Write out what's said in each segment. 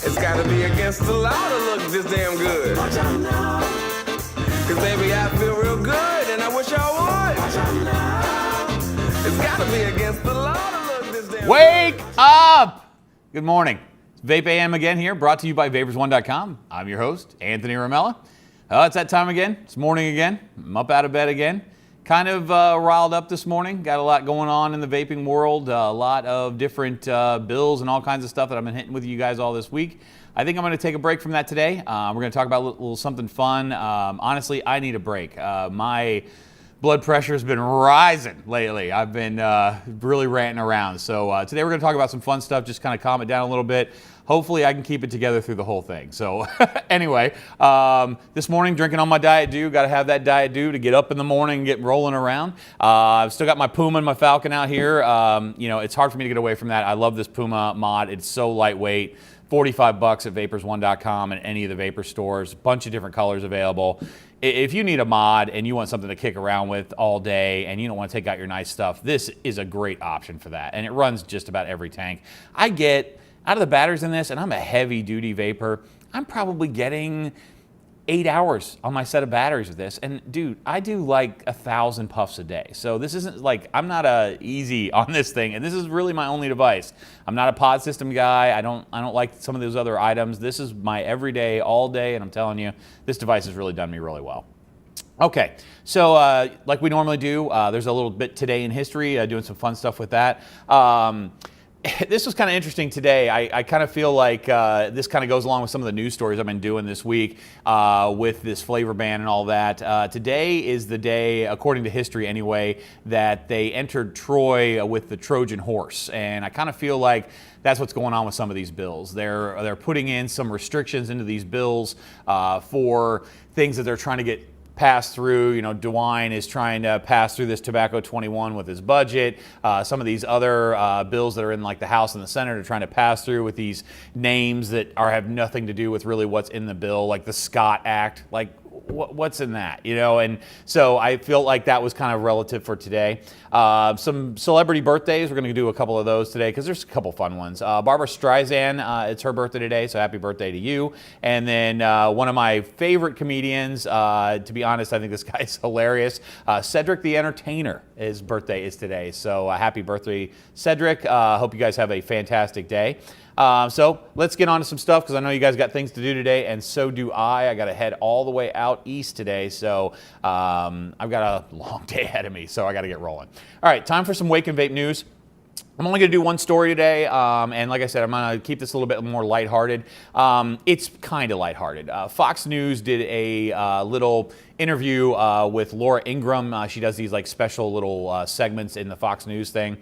It's gotta be against the law to look this damn good. Cause baby, I feel real good and I wish I would. It's gotta be against the law to look this damn Wake good. up! Good morning. It's Vape AM again here, brought to you by Vapors1.com. I'm your host, Anthony Ramella. It's that time again. It's morning again. I'm up out of bed again. Kind of riled up this morning. Got a lot going on in the vaping world. A lot of different bills and all kinds of stuff that I've been hitting with you guys all this week. I think I'm going to take a break from that today. We're going to talk about a little something fun. Honestly, I need a break. My blood pressure has been rising lately. I've been really ranting around. So today we're going to talk about some fun stuff, just kind of calm it down a little bit. Hopefully I can keep it together through the whole thing. So anyway, this morning drinking on my Diet Dew. Got to have that Diet Dew to get up in the morning and get rolling around. I've still got my Puma and my Falcon out here. You know, it's hard for me to get away from that. I love this Puma mod. It's so lightweight. $45 at Vapors1.com and any of the vapor stores. A bunch of different colors available. If you need a mod and you want something to kick around with all day and you don't want to take out your nice stuff, this is a great option for that. And it runs just about every tank. I get out of the batteries in this, and I'm a heavy duty vapor, I'm probably getting 8 hours on my set of batteries with this. And dude, I do like 1,000 puffs a day. So this isn't like, I'm not easy on this thing, and this is really my only device. I'm not a pod system guy. I don't like some of those other items. This is my everyday, all day, and I'm telling you, this device has really done me really well. Okay, so like we normally do, there's a little bit today in history, doing some fun stuff with that. This was kind of interesting today. I kind of feel like this kind of goes along with some of the news stories I've been doing this week with this flavor ban and all that. Today is the day, according to history anyway, that they entered Troy with the Trojan horse. And I kind of feel like that's what's going on with some of these bills. They're putting in some restrictions into these bills for things that they're trying to get pass through. You know, DeWine is trying to pass through this Tobacco 21 with his budget. Some of these other bills that are in like the House and the Senate are trying to pass through with these names that have nothing to do with really what's in the bill, like the Scott Act. Like, what's in that, you know? And so I feel like that was kind of relative for today. Some celebrity birthdays, we're going to do a couple of those today because there's a couple fun ones. Barbara Streisand, it's her birthday today, so happy birthday to you. And then one of my favorite comedians, to be honest, I think this guy's hilarious. Cedric the Entertainer, his birthday is today, so happy birthday, Cedric. Hope you guys have a fantastic day. So let's get on to some stuff because I know you guys got things to do today, and so do I. I got to head all the way out east today, so I've got a long day ahead of me, so I got to get rolling. All right, time for some Wake and Vape news. I'm only going to do one story today, and like I said, I'm going to keep this a little bit more lighthearted. It's kind of lighthearted. Fox News did a little interview with Laura Ingraham. She does these like special little segments in the Fox News thing.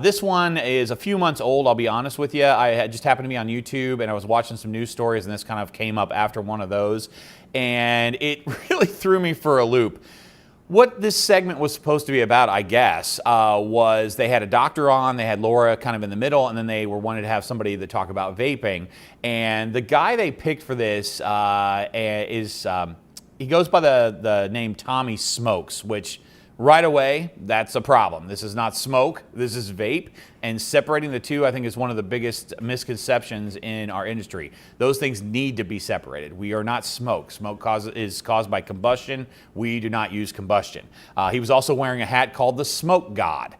This one is a few months old, I'll be honest with you. I had just happened to be on YouTube, and I was watching some news stories, and this kind of came up after one of those, and it really threw me for a loop. What this segment was supposed to be about, I guess, was they had a doctor on, they had Laura kind of in the middle, and then they wanted to have somebody to talk about vaping. And the guy they picked for this he goes by the name Tommy Smokes, which right away, that's a problem. This is not smoke, this is vape, and separating the two, I think, is one of the biggest misconceptions in our industry. Those things need to be separated. We are not smoke. Smoke is caused by combustion. We do not use combustion. He was also wearing a hat called the Smoke God.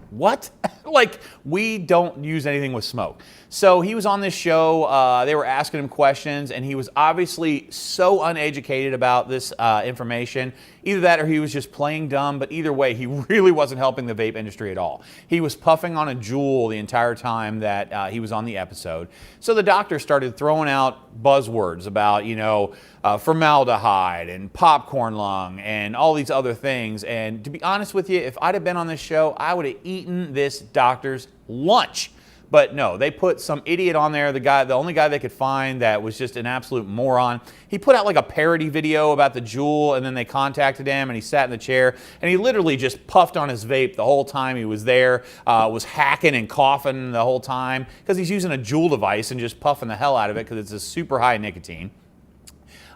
What? Like, we don't use anything with smoke. So he was on this show, they were asking him questions, and he was obviously so uneducated about this information. Either that or he was just playing dumb, but either way, he really wasn't helping the vape industry at all. He was puffing on a Juul the entire time that he was on the episode. So the doctor started throwing out buzzwords about, you know, formaldehyde and popcorn lung and all these other things. And to be honest with you, if I'd have been on this show, I would have eaten this doctor's lunch. But no, they put some idiot on there, the only guy they could find that was just an absolute moron. He put out like a parody video about the Juul, and then they contacted him, and he sat in the chair, and he literally just puffed on his vape the whole time he was there, was hacking and coughing the whole time, because he's using a Juul device and just puffing the hell out of it because it's a super high nicotine.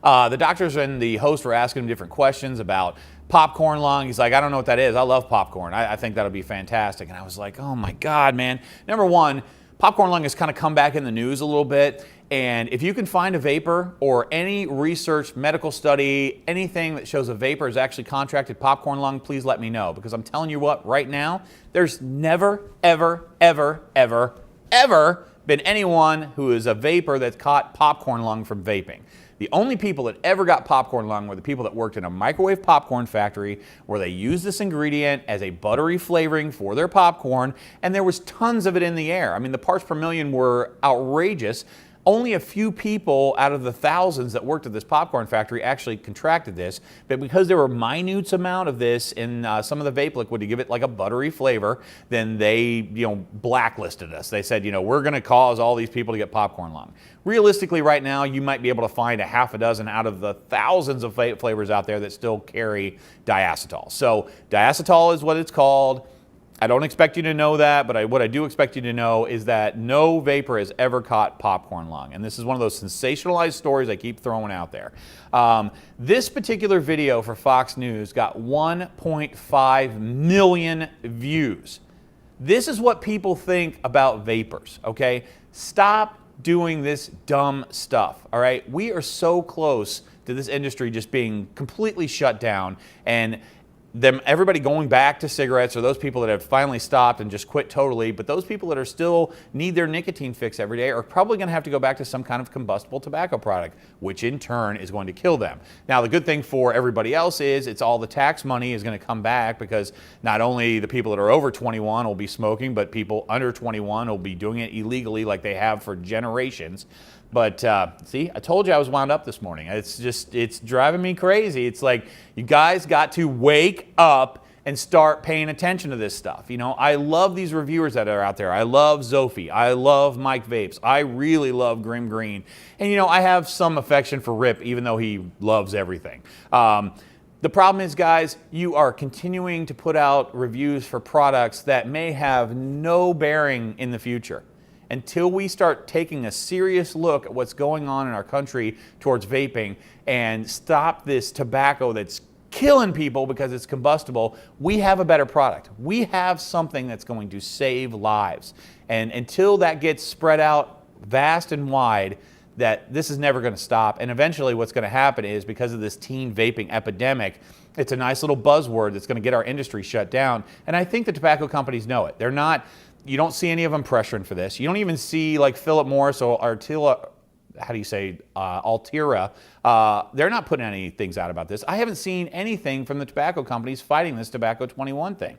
The doctors and the host were asking him different questions about popcorn lung. He's like, I don't know what that is. I love popcorn. I think that'll be fantastic. And I was like, oh my God, man. Number one, popcorn lung has kind of come back in the news a little bit. And if you can find a vapor or any research, medical study, anything that shows a vapor has actually contracted popcorn lung, please let me know. Because I'm telling you what, right now, there's never, ever, ever, ever, ever been anyone who is a vapor that's caught popcorn lung from vaping. The only people that ever got popcorn lung were the people that worked in a microwave popcorn factory where they used this ingredient as a buttery flavoring for their popcorn, and there was tons of it in the air. I mean, the parts per million were outrageous. Only a few people out of the thousands that worked at this popcorn factory actually contracted this, but because there were minute amount of this in some of the vape liquid to give it like a buttery flavor, then they, blacklisted us. They said, we're going to cause all these people to get popcorn lung. Realistically, right now, you might be able to find a half a dozen out of the thousands of vape flavors out there that still carry diacetyl. So diacetyl is what it's called. I don't expect you to know that, but what I do expect you to know is that no vapor has ever caught popcorn lung. And this is one of those sensationalized stories I keep throwing out there. This particular video for Fox News got 1.5 million views. This is what people think about vapors, okay? Stop doing this dumb stuff, all right? We are so close to this industry just being completely shut down, and everybody going back to cigarettes, or those people that have finally stopped and just quit totally, but those people that are still need their nicotine fix every day are probably going to have to go back to some kind of combustible tobacco product, which in turn is going to kill them. Now, the good thing for everybody else is it's all the tax money is going to come back, because not only the people that are over 21 will be smoking, but people under 21 will be doing it illegally like they have for generations. But see, I told you I was wound up this morning. It's driving me crazy. It's like, you guys got to wake up and start paying attention to this stuff. I love these reviewers that are out there. I love Zophie. I love Mike Vapes. I really love Grim Green. And I have some affection for Rip, even though he loves everything. The problem is, guys, you are continuing to put out reviews for products that may have no bearing in the future. Until we start taking a serious look at what's going on in our country towards vaping and stop this tobacco that's killing people because it's combustible, we have a better product. We have something that's going to save lives. And until that gets spread out vast and wide, that this is never going to stop. And eventually what's going to happen is, because of this teen vaping epidemic, it's a nice little buzzword that's going to get our industry shut down. And I think the tobacco companies know it. They're not... You don't see any of them pressuring for this. You don't even see like Philip Morris or Altira. They're not putting any things out about this. I haven't seen anything from the tobacco companies fighting this Tobacco 21 thing.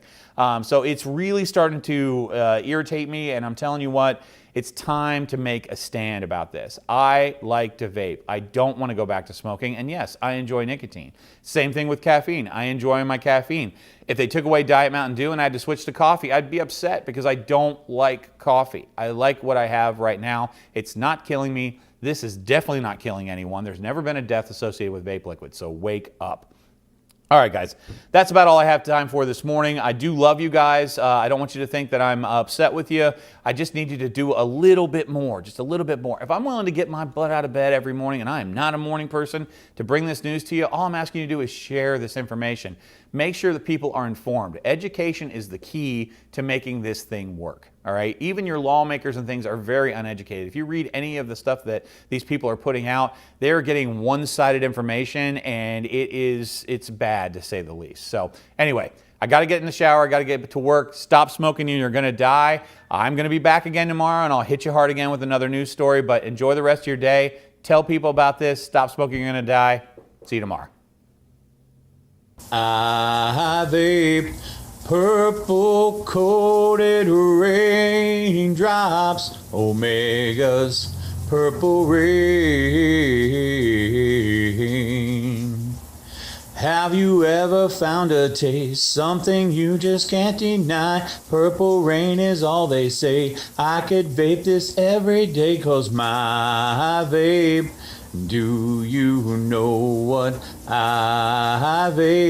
So it's really starting to irritate me, and I'm telling you what, it's time to make a stand about this. I like to vape. I don't want to go back to smoking, and yes, I enjoy nicotine. Same thing with caffeine. I enjoy my caffeine. If they took away Diet Mountain Dew and I had to switch to coffee, I'd be upset, because I don't like coffee. I like what I have right now. It's not killing me. This is definitely not killing anyone. There's never been a death associated with vape liquid, so wake up. All right, guys, that's about all I have time for this morning. I do love you guys. I don't want you to think that I'm upset with you. I just need you to do a little bit more, just a little bit more. If I'm willing to get my butt out of bed every morning, and I am not a morning person, to bring this news to you, all I'm asking you to do is share this information. Make sure that people are informed. Education is the key to making this thing work, all right? Even your lawmakers and things are very uneducated. If you read any of the stuff that these people are putting out, they're getting one-sided information, and it's bad, to say the least. So anyway, I got to get in the shower. I got to get to work. Stop smoking, you're going to die. I'm going to be back again tomorrow, and I'll hit you hard again with another news story. But enjoy the rest of your day. Tell people about this. Stop smoking, you're going to die. See you tomorrow. I vape purple coated raindrops, Omega's purple rain. Have you ever found a taste, something you just can't deny? Purple rain is all they say. I could vape this every day, 'cause my vape. Do you know what I vape?